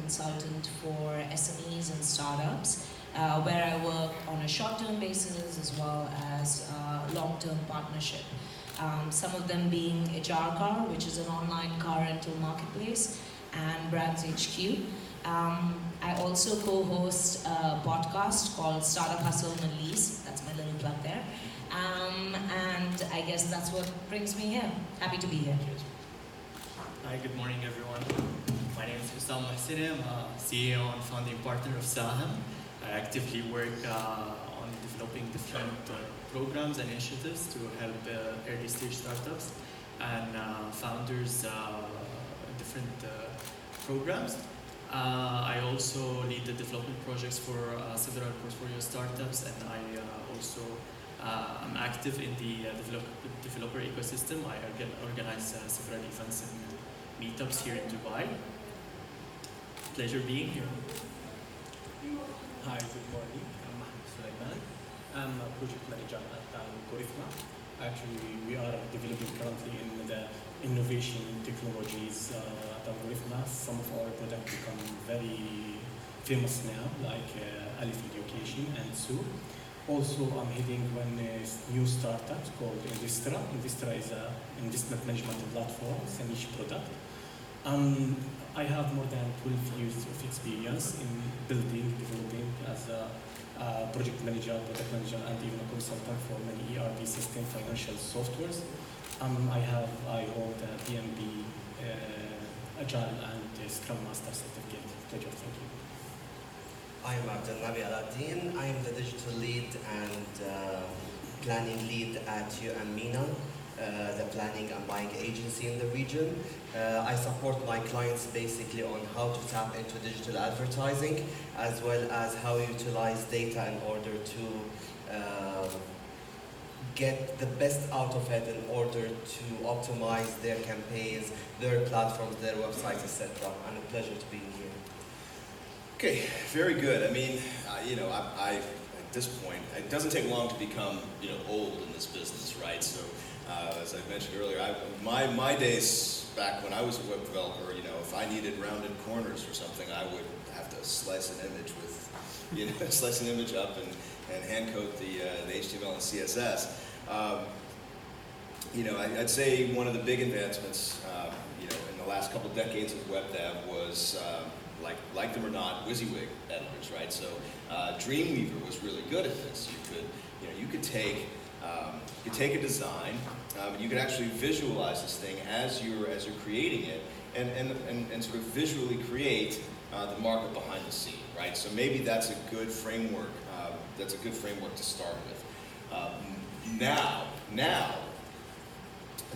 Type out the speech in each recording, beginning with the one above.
consultant for SMEs and startups, where I work on a short-term basis as well as long-term partnership. Some of them being HR Car, which is an online car rental marketplace, and Brands HQ. I also co-host a podcast called Startup Hustle and Lease. That's my little plug there. And I guess that's what brings me here. Happy to be here. Hi, good morning everyone. My name is Hussam Mohsini. I'm a CEO and founding partner of Sahem. I actively work on developing different programs and initiatives to help early stage startups and founders in different programs. I also lead the development projects for several portfolio startups, and I also am active in the developer ecosystem. I organize several events and meetups here in Dubai. Pleasure being here. Hi, good morning. I'm Mohamed Sulaiman. I'm a project manager at Algorithma. Actually, we are developing currently in the innovation technologies at Algorithma. Some of our products become very famous now, like Alif Education and so. Also, I'm heading one new startup called Investra. Investra is an investment management platform. It's a niche product. I have more than 12 years of experience in building, developing as a project manager, product manager, and even a consultant for many ERP system financial softwares. I hold a PMP, Agile, and Scrum Master certificate. Pleasure, thank you. I'm Abdelnabi Aladdin. I am the digital lead and planning lead at UMENA, the planning and buying agency in the region. I support my clients basically on how to tap into digital advertising, as well as how to utilize data in order to get the best out of it in order to optimize their campaigns, their platforms, their websites, etc. And a pleasure to be here. Okay, very good. I mean, I at this point, it doesn't take long to become, old in this business, right? So, as I mentioned earlier, my days back when I was a web developer, if I needed rounded corners or something, I would have to slice an image with, slice an image up and hand code the HTML and CSS. I'd say one of the big advancements, in the last couple of decades of web dev was, like them or not, WYSIWYG editors, right? So Dreamweaver was really good at this. You could take a design, you could actually visualize this thing as you're creating it, and sort of visually create the markup behind the scene, right? So maybe that's a good framework. That's a good framework to start with. Now,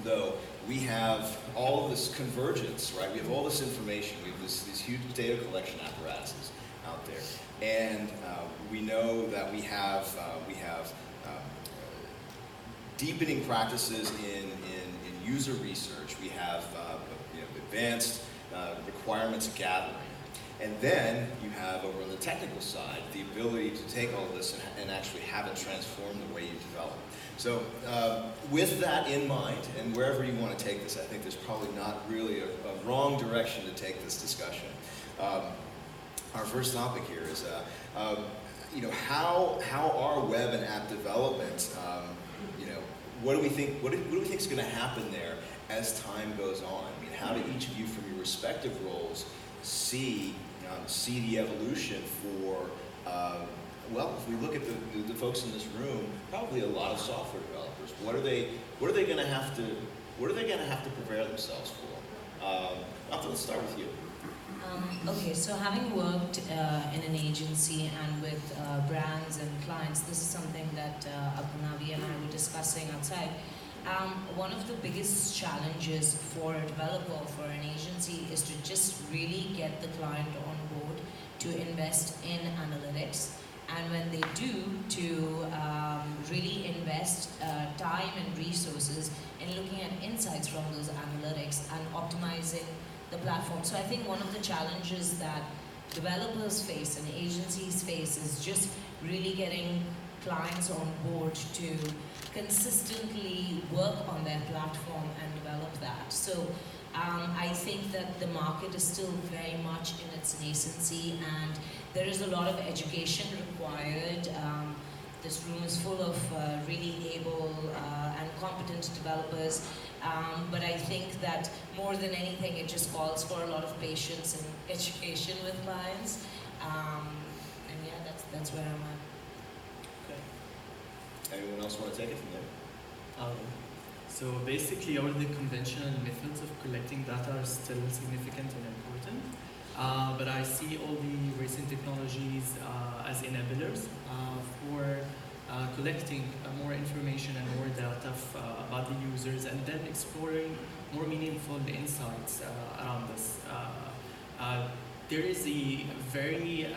though, we have all of this convergence, right? We have all this information. We have these huge data collection apparatuses out there, and we know that we have deepening practices in user research. We have advanced requirements gathering, and then you have over on the technical side the ability to take all of this and actually have it transform the way you develop. So with that in mind, and wherever you want to take this, I think there's probably not really a wrong direction to take this discussion. Our first topic here is, how are web and app development, what do we think is going to happen there as time goes on? I mean, how do each of you from your respective roles see the evolution for, if we look at the folks in this room, probably a lot of software developers. What are they going to have to prepare themselves for? Let's start with you. Okay, so having worked in an agency and with brands and clients, this is something that Abdelnabi and I were discussing outside. One of the biggest challenges for a developer, for an agency, is to just really get the client on board to invest in analytics. And when they do, to really invest time and resources in looking at insights from those analytics and optimizing the platform. So I think one of the challenges that developers face and agencies face is just really getting clients on board to consistently work on their platform and develop that. So I think that the market is still very much in its nascency, and there is a lot of education required. This room is full of really able and competent developers, but I think that more than anything, it just calls for a lot of patience and education with clients. And yeah, that's where I'm at. Okay. Anyone else want to take it from there? So basically, all the conventional methods of collecting data are still significant and important, but I see all the recent technologies as enablers for collecting more information and more data about the users, and then exploring more meaningful insights around this. There is a very,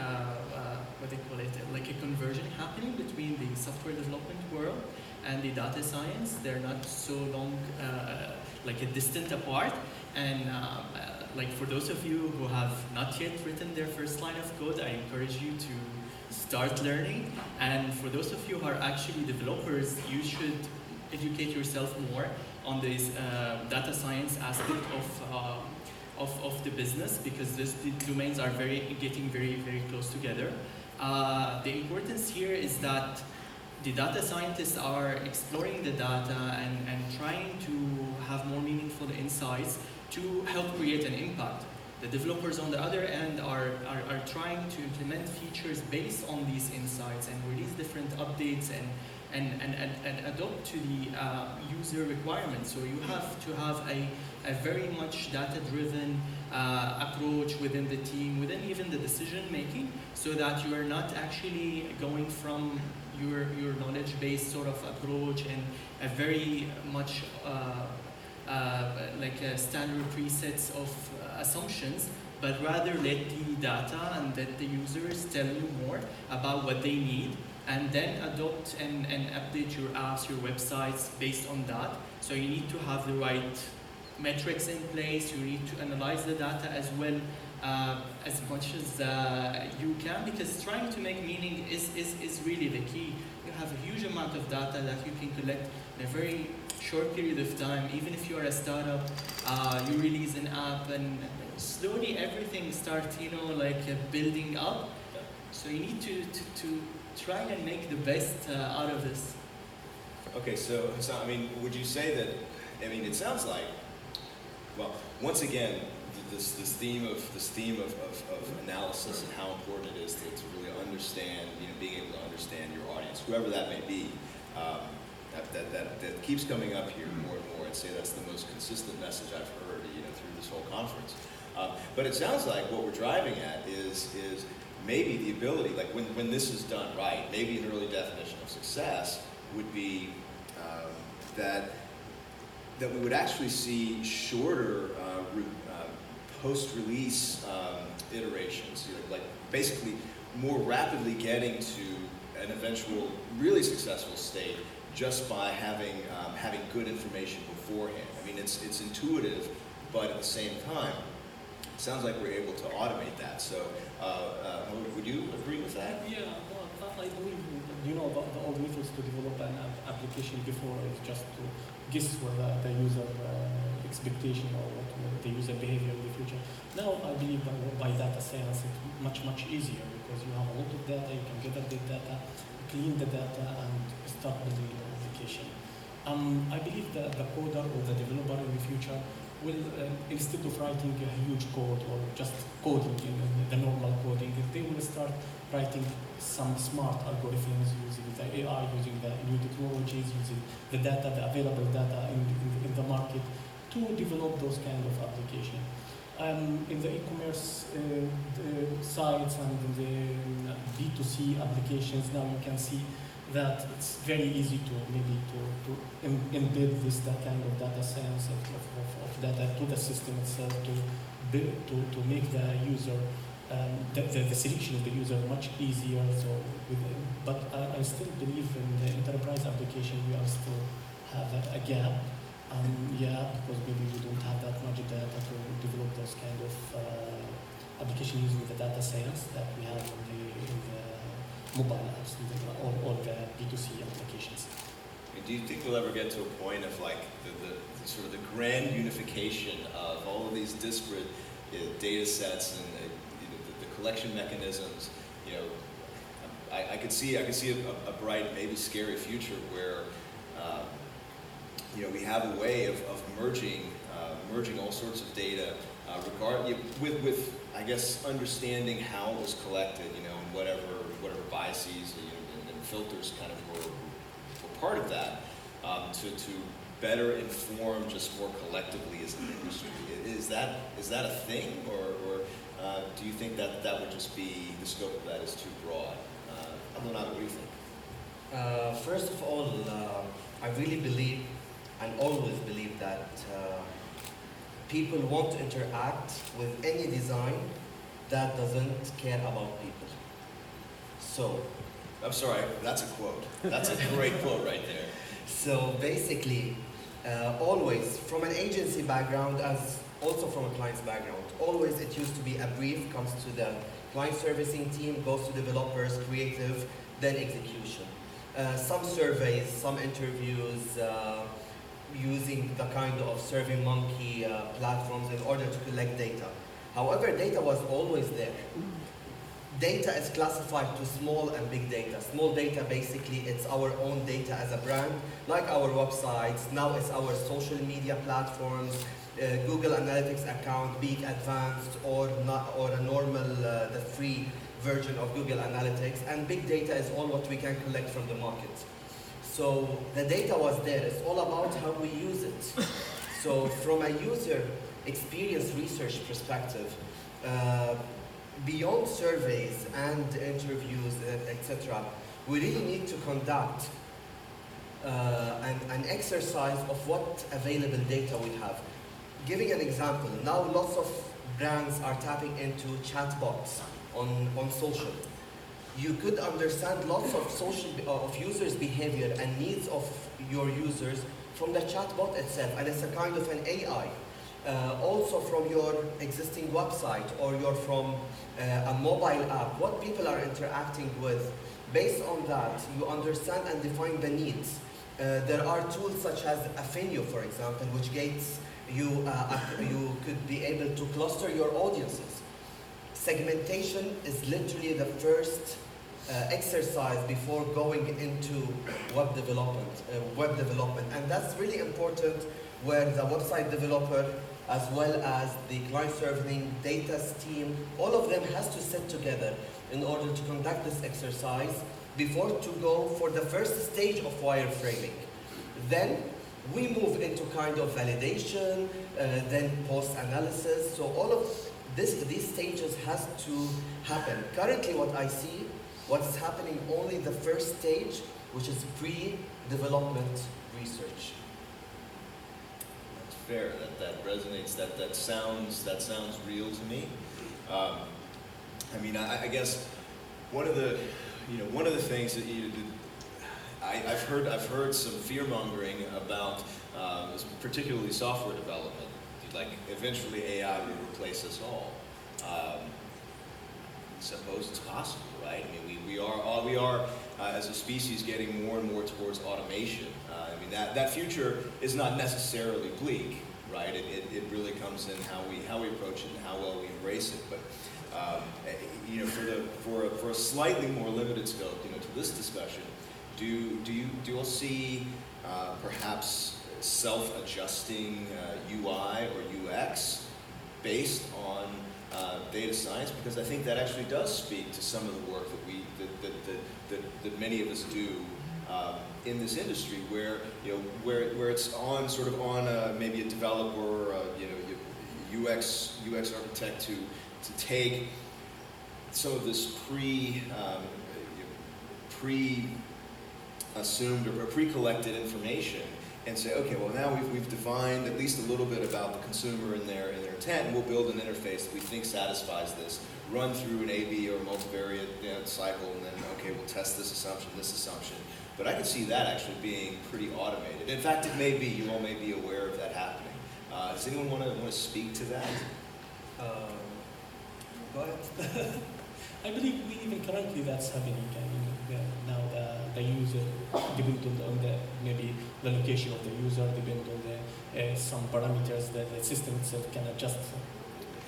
what they call it, like a conversion happening between the software development world and the data science. They're not so long, like a distant apart. And like for those of you who have not yet written their first line of code, I encourage you to start learning. And for those of you who are actually developers, you should educate yourself more on this data science aspect of the business, because the domains are getting very, very close together. The importance here is that the data scientists are exploring the data and trying to have more meaningful insights to help create an impact. The developers on the other end are trying to implement features based on these insights and release different updates and adopt to the user requirements. So you have to have a very much data-driven approach within the team, within even the decision making, so that you are not actually going from your knowledge-based sort of approach and a very much like a standard presets of assumptions, but rather let the data and let the users tell you more about what they need, and then adopt and update your apps, your websites based on that. So you need to have the right metrics in place. You need to analyze the data as well as much as you can, because trying to make meaning is really the key. You have a huge amount of data that you can collect in a very short period of time. Even if you are a startup, you release an app and slowly everything starts, like building up. So you need to try and make the best out of this. Okay, so I mean, would you say that? I mean, it sounds like, well, once again, this theme of analysis and how important it is to really understand, being able to understand your audience, whoever that may be. That keeps coming up here more and more. I'd say that's the most consistent message I've heard, through this whole conference. But it sounds like what we're driving at is maybe the ability, like when this is done right, maybe an early definition of success would be that we would actually see shorter post-release iterations, like basically more rapidly getting to an eventual really successful state just by having good information beforehand. I mean, it's intuitive, but at the same time, it sounds like we're able to automate that. So, would you agree with that? Yeah, well, I believe, the old methods to develop an application before is just to guess what the user expectation or what the user behavior in the future. Now, I believe by data science, it's much easier, because you have a lot of data, you can gather the data, clean the data, and start building your application. I believe that the coder or the developer in the future will, instead of writing a huge code or just coding the normal coding, they will start writing some smart algorithms using the AI, using the new technologies, using the data, the available data in the market to develop those kind of applications. In the e-commerce sites and in the B2C applications, now you can see that it's very easy to embed this kind of data science of data to the system itself, to make the user the selection of the user much easier. So, but I still believe in the enterprise application we are still have a gap. Because maybe we don't have that much data to develop those kind of application using the data science that we have in the mobile apps or the B2C applications. Do you think we'll ever get to a point of like the sort of the grand unification of all of these disparate data sets and the collection mechanisms? You know, I could see a bright, maybe scary future where you know, we have a way of merging all sorts of data, with I guess understanding how it was collected, you know, and whatever biases, you know, and filters kind of were part of that, to better inform just more collectively as an industry. Is that a thing, or do you think that would just be, the scope of that is too broad? I don't know, what do you think? First of all, I really believe and always believe that people want to interact with any design that doesn't care about people. So, I'm sorry, that's a quote. That's a great quote right there. So basically, always from an agency background, as also from a client's background, always it used to be a brief comes to the client servicing team, goes to developers, creative, then execution. Some surveys, some interviews, using the kind of SurveyMonkey platforms in order to collect data. However, data was always there. Data is classified to small and big data. Small data, basically, it's our own data as a brand, like our websites. Now it's our social media platforms, Google Analytics account, be it advanced or not, or a normal, the free version of Google Analytics. And big data is all what we can collect from the market. So the data was there. It's all about how we use it. So from a user experience research perspective, beyond surveys and interviews, etc., we really need to conduct an exercise of what available data we have. Giving an example, now lots of brands are tapping into chatbots on social. You could understand lots of users' behavior and needs of your users from the chatbot itself, and it's a kind of an AI. Also from your existing website, or from a mobile app, what people are interacting with. Based on that, you understand and define the needs. There are tools such as Affinio, for example, which gates you could be able to cluster your audiences. Segmentation is literally the first exercise before going into web development, and that's really important, where the website developer as well as the client serving data team, all of them has to sit together in order to conduct this exercise before to go for the first stage of wireframing. Then we move into kind of validation, then post-analysis. So all of these stages has to happen. Currently what I see, what's happening only the first stage, which is pre-development research. That's fair. That resonates. That sounds real to me. I mean, I guess one of the things that I've heard some fear mongering about, particularly software development. Like eventually AI will replace us all. I suppose it's possible, right? I mean, we are as a species getting more and more towards automation. I mean, that future is not necessarily bleak, right? It really comes in how we approach it and how well we embrace it. But you know, for a slightly more limited scope, you know, to this discussion, do you all see perhaps self-adjusting UI or UX based on data science? Because I think that actually does speak to some of the work that many of us do in this industry, where where it's on sort of on maybe a developer or UX architect to take some of this pre-assumed or pre-collected information and say, okay, well now we've defined at least a little bit about the consumer and their intent, and we'll build an interface that we think satisfies this. Run through an A/B or multivariate cycle, and then okay, we'll test this assumption. But I can see that actually being pretty automated. In fact, it may be. You all may be aware of that happening. Does anyone want to speak to that? Go ahead. I believe even currently that's happening. I mean, now the user depend on the maybe the location of the user, depend on the some parameters that the system itself can adjust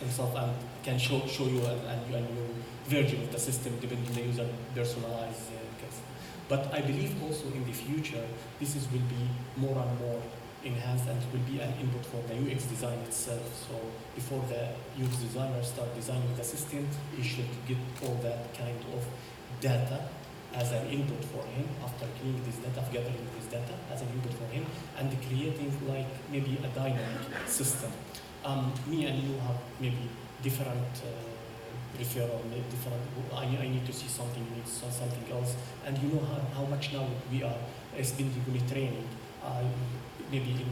himself and can show you a new version of the system depending on the user personalized case. But I believe also in the future this will be more and more enhanced and will be an input for the UX design itself. So before the UX designer start designing the system, he should get all that kind of data as an input for him. After cleaning this data, gathering this data as an input for him, and creating like maybe a dynamic system. Me and you have maybe different referral, different. I need to see something, you need to see something else, and you know how much now we are spending on training. Maybe in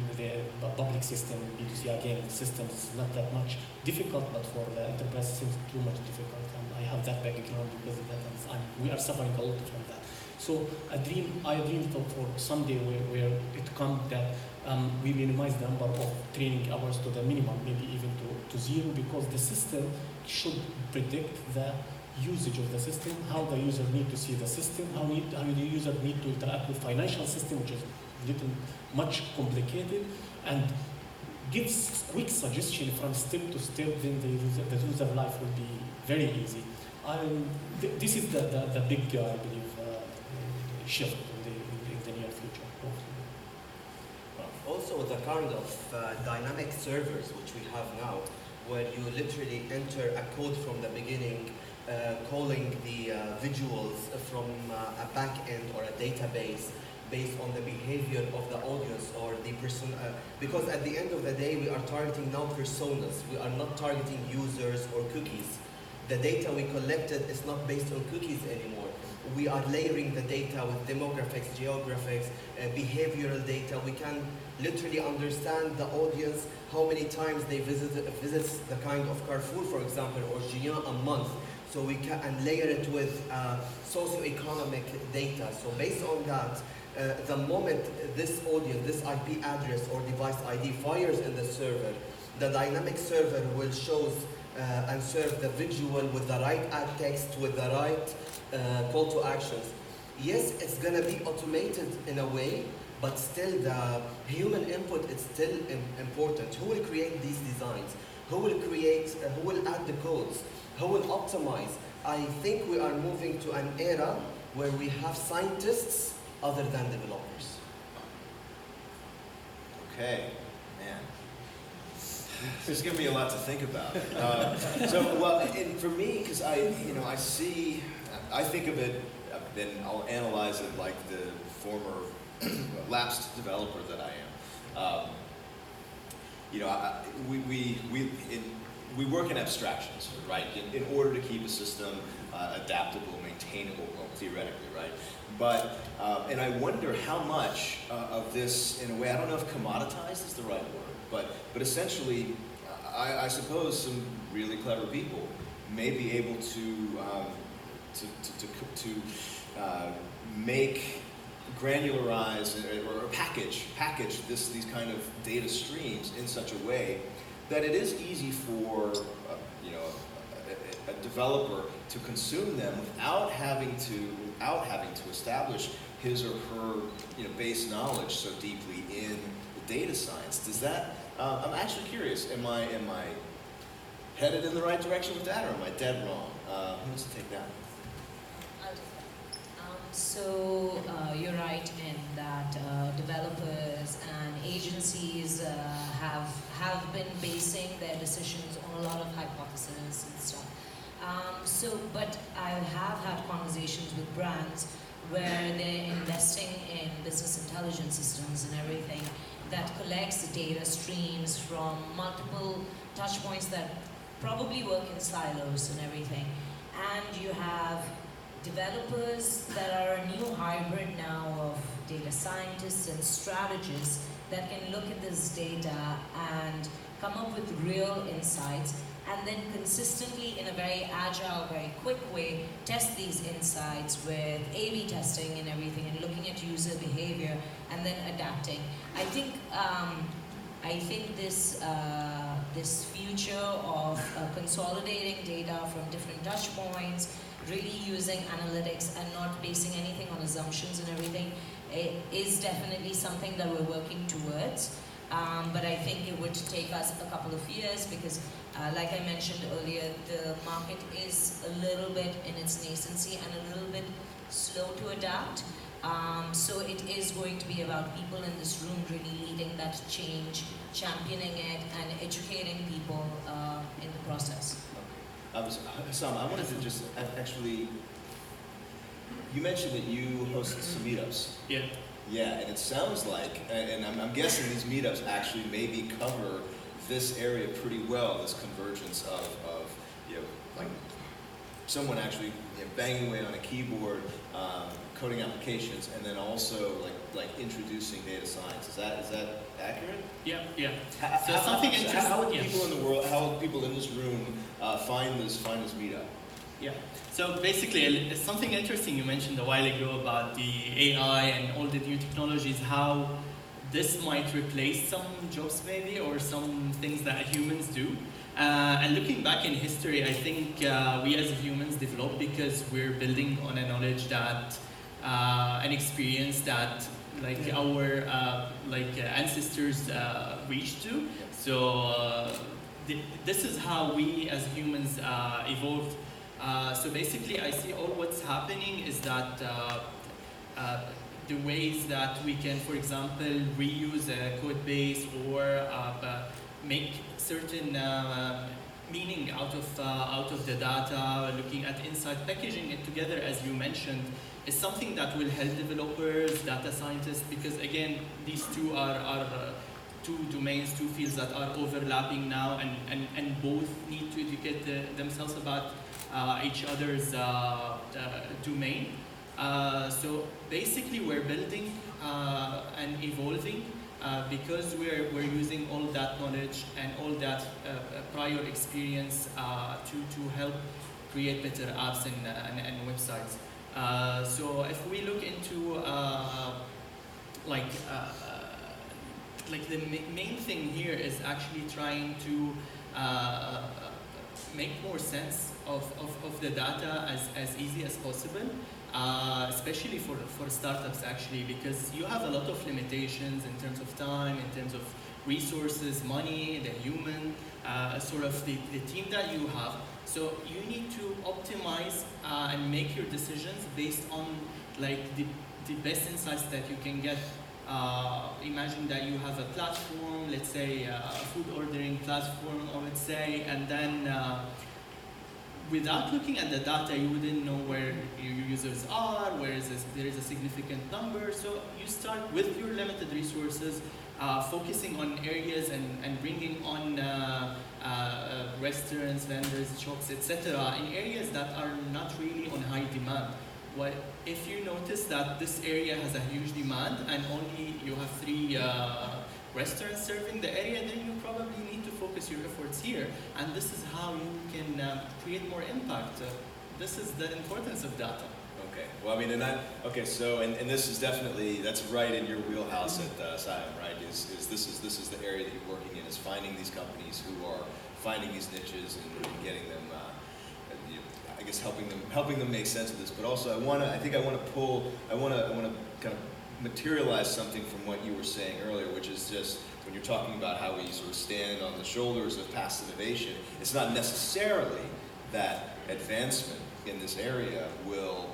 the public system, B2C again, systems is not that much difficult, but for the enterprise systems too much difficult. And I have that background because of that, and we are suffering a lot from that. So I dream for someday where it comes that we minimize the number of training hours to the minimum, maybe even to zero, because the system should predict the usage of the system, how the user need to see the system, how the user need to interact with financial system, which is little much complicated, and gives quick suggestion from step to step. Then the user life will be very easy. This is the big, I believe, shift in the near future. Also, the kind of dynamic servers which we have now, where you literally enter a code from the beginning, calling the visuals from a backend or a database based on the behavior of the audience or the person, because at the end of the day we are targeting now personas. We are not targeting users or cookies. The data we collected is not based on cookies anymore. We are layering the data with demographics, geographics, behavioral data. We can literally understand the audience, how many times they visits the kind of Carrefour, for example, or Gian a month. So we can layer it with socioeconomic data. So based on that, the moment this audience, this IP address or device ID fires in the server, the dynamic server will show and serve the visual with the right ad text, with the right call to actions. Yes, it's going to be automated in a way, but still the human input is still important. Who will create these designs? Who will who will add the codes? Who will optimize? I think we are moving to an era where we have scientists other than developers. Okay, man. There's going to be a lot to think about. And for me, because I think of it, then I'll analyze it like the former lapsed developer that I am. We work in abstractions, right? In order to keep a system adaptable, maintainable, well, theoretically, right? But, and I wonder how much of this, in a way, I don't know if commoditized is the right word, but essentially, I suppose some really clever people may be able to make, granularize, or package these kind of data streams in such a way that it is easy for a developer to consume them without having to establish his or her base knowledge so deeply in the data science. Does that? I'm actually curious. Am I headed in the right direction with that, or am I dead wrong? Who wants to take that? I'll take that. So you're right in that developers and agencies have been basing their decisions on a lot of hypotheses and stuff. But I have had conversations with brands where they're investing in business intelligence systems and everything that collects the data streams from multiple touch points that probably work in silos and everything. And you have developers that are a new hybrid now of data scientists and strategists that can look at this data and come up with real insights, and then consistently, in a very agile, very quick way, test these insights with A/B testing and everything, and looking at user behavior, and then adapting. I think this future of consolidating data from different touch points really using analytics and not basing anything on assumptions and everything is definitely something that we're working towards. But I think it would take us a couple of years because, like I mentioned earlier, the market is a little bit in its nascency and a little bit slow to adapt. So it is going to be about people in this room really leading that change, championing it, and educating people in the process. Sam, I wanted to just actually, you mentioned that you host some meetups. Yeah. Yeah, and it sounds like, and I'm guessing these meetups actually maybe cover this area pretty well, this convergence of you know, like someone actually banging away on a keyboard, coding applications, and then also like introducing data science. Is that accurate? Yeah, yeah. So something interesting. How would people in the world, how would people in this room find this meetup? Yeah. So basically, something interesting you mentioned a while ago about the AI and all the new technologies, how this might replace some jobs maybe, or some things that humans do. And looking back in history, I think we as humans develop because we're building on a knowledge that, an experience that our ancestors reached to. So this is how we as humans evolved. So basically, I see all what's happening is that the ways that we can, for example, reuse a code base or make certain meaning out of the data, looking at insight, packaging it together, as you mentioned, is something that will help developers, data scientists, because again, these two are two domains, two fields that are overlapping now, and both need to educate themselves about each other's domain. So basically, we're building and evolving because we're using all that knowledge and all that prior experience to help create better apps and websites. So if we look into the main thing here is actually trying to make more sense of the data as easy as possible, especially for startups actually, because you have a lot of limitations in terms of time, in terms of resources, money, the human, sort of the team that you have. So you need to optimize and make your decisions based on the best insights that you can get. Imagine that you have a platform, let's say a food ordering platform, or let's say, and then without looking at the data, you wouldn't know where your users are, there is a significant number. So you start with your limited resources, focusing on areas and bringing on restaurants, vendors, shops, etc. in areas that are not really on high demand. If you notice that this area has a huge demand and only you have 3 restaurants serving the area, then you probably need to focus your efforts here. And this is how you can create more impact. This is the importance of data. Okay. Well, I mean, so this is definitely, that's right in your wheelhouse at Siam, right? This is the area that you're working in, is finding these companies who are finding these niches and getting them. I guess helping them make sense of this, but also I want to kind of materialize something from what you were saying earlier, which is just when you're talking about how we sort of stand on the shoulders of past innovation. It's not necessarily that advancement in this area will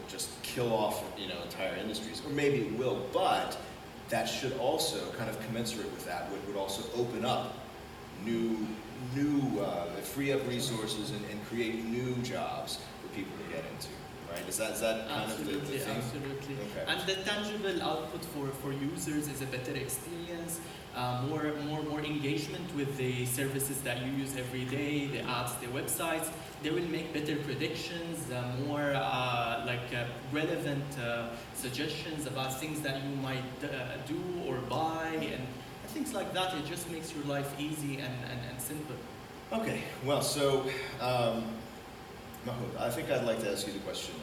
just kill off entire industries, or maybe it will, but that should also kind of commensurate with that would also open up new free up resources and create new jobs for people to get into, right? Is that kind of the thing? Absolutely. Okay. And the tangible output for users is a better experience, more engagement with the services that you use every day, the apps, the websites. They will make better predictions, more relevant suggestions about things that you might do or buy, and things like that. It just makes your life easy and simple. Okay, well, so Mahmoud, I think I'd like to ask you the question.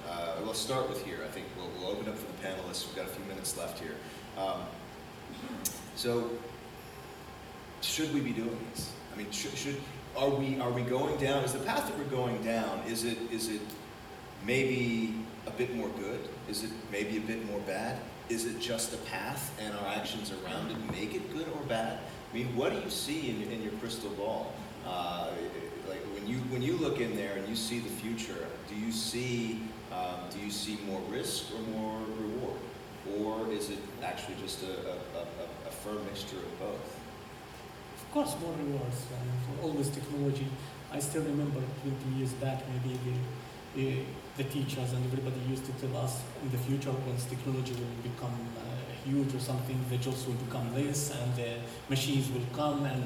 Let's start with here. I think we'll open up for the panelists. We've got a few minutes left here. So, should we be doing this? I mean, are we going down? Is the path that we're going down? Is it maybe a bit more good? Is it maybe a bit more bad? Is it just a path, and our actions around it make it good or bad? I mean, what do you see in your crystal ball? Like when you look in there and you see the future, do you see more risk or more reward, or is it actually just a firm mixture of both? Of course, more rewards. For all this technology, I still remember 20 years back, maybe the teachers and everybody used to tell us in the future, once technology will become huge or something, the jobs will become less and the machines will come, and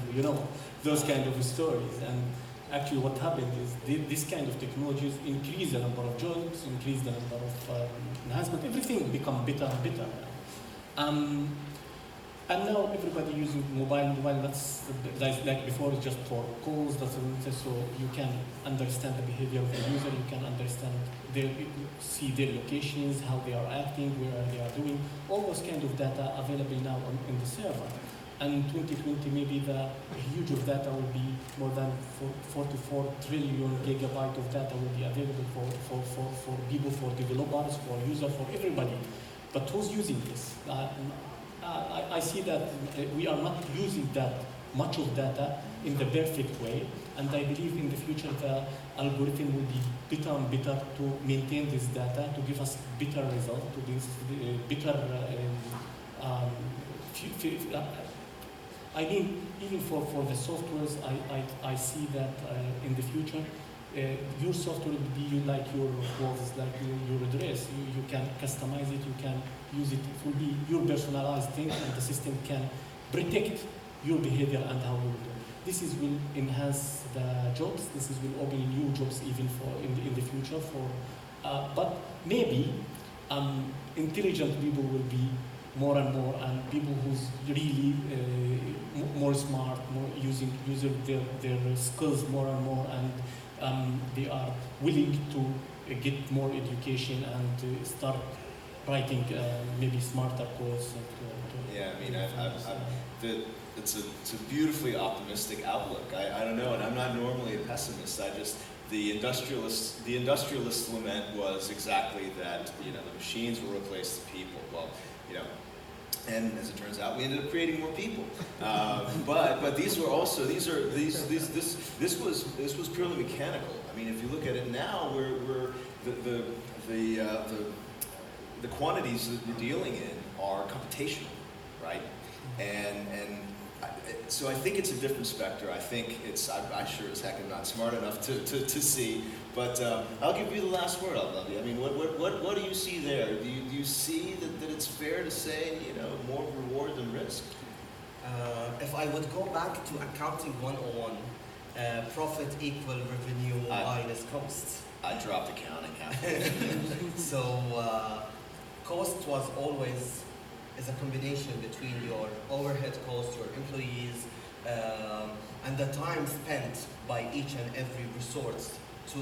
those kind of stories. And actually what happened is this kind of technologies increase the number of jobs, increase the number of enhancement, everything become better and better. And now everybody using mobile, that's like before, just for calls, so you can understand the behavior of the user, you can understand see their locations, how they are acting, where they are doing, all those kind of data available now in the server. And 2020, maybe the huge of data will be more than 44 trillion gigabyte of data will be available for people, for developers, for users, for everybody. But who's using this? I see that we are not using that much of data in the perfect way, and I believe in the future the algorithm will be better and better to maintain this data, to give us better results, to give better I mean, even for the softwares, I see that in the future, your software will be like your clothes, like your dress. You can customize it, you can use it. It will be your personalized thing, and the system can predict your behavior and how you will do. This will enhance the jobs. This will open new jobs even for in the future. But maybe intelligent people will be more and more, and people who's really more smart, more using their skills more and more, and they are willing to get more education and start writing maybe smarter codes. Yeah, I mean, it's a beautifully optimistic outlook. I don't know, and I'm not normally a pessimist. The industrialist lament was exactly that. The machines will replace the people. Well, and as it turns out, we ended up creating more people. But these was purely mechanical. I mean, if you look at it now, we're the quantities that we're dealing in are computational, right? So I think it's a different specter. I think I sure as heck am not smart enough to see. But I'll give you the last word, Abdullah. I mean, what do you see there? Do you see that it's fair to say, more reward than risk? If I would go back to accounting 101, profit equal revenue minus cost. I dropped accounting half. So cost was always is a combination between your overhead costs, your employees, and the time spent by each and every resource to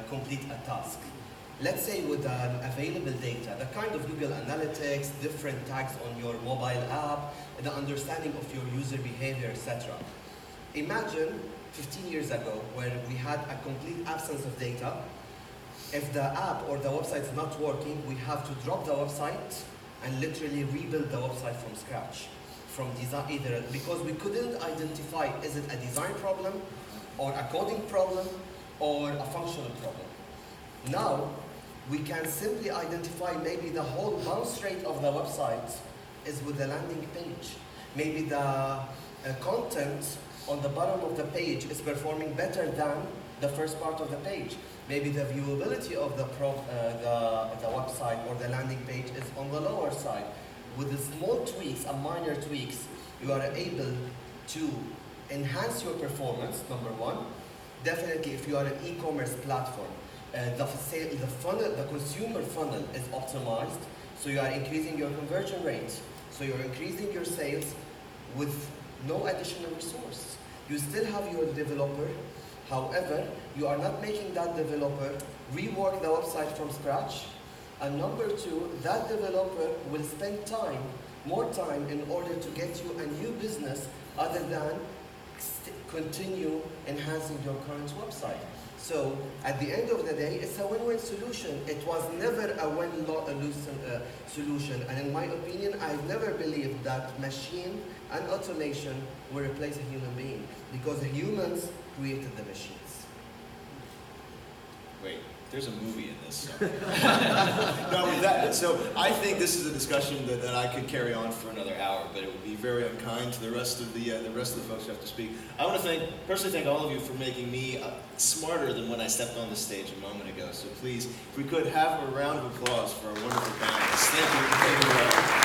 complete a task. Let's say with available data, the kind of Google Analytics, different tags on your mobile app, the understanding of your user behavior, etc. Imagine 15 years ago where we had a complete absence of data. If the app or the website is not working, we have to drop the website and literally rebuild the website from scratch, from design, either because we couldn't identify, is it a design problem or a coding problem or a functional problem. Now, we can simply identify maybe the whole bounce rate of the website is with the landing page. Maybe the content on the bottom of the page is performing better than the first part of the page. Maybe the viewability of the website or the landing page is on the lower side. With the small tweaks and minor tweaks, you are able to enhance your performance, number one. Definitely, if you are an e-commerce platform, the consumer funnel is optimized, so you are increasing your conversion rate. So you're increasing your sales with no additional resource. You still have your developer. However, you are not making that developer rework the website from scratch. And number two, that developer will spend more time in order to get you a new business other than continue enhancing your current website. So at the end of the day, it's a win-win solution. It was never a win-lose solution. And in my opinion, I've never believed that machine and automation will replace a human being, because humans created the machines. Wait, there's a movie in this. So. No, with that. So I think this is a discussion that I could carry on for another hour, but it would be very unkind to the rest of the folks who have to speak. I want to personally thank all of you for making me smarter than when I stepped on the stage a moment ago. So please, if we could have a round of applause for our wonderful panelists. Thank you. Thank you.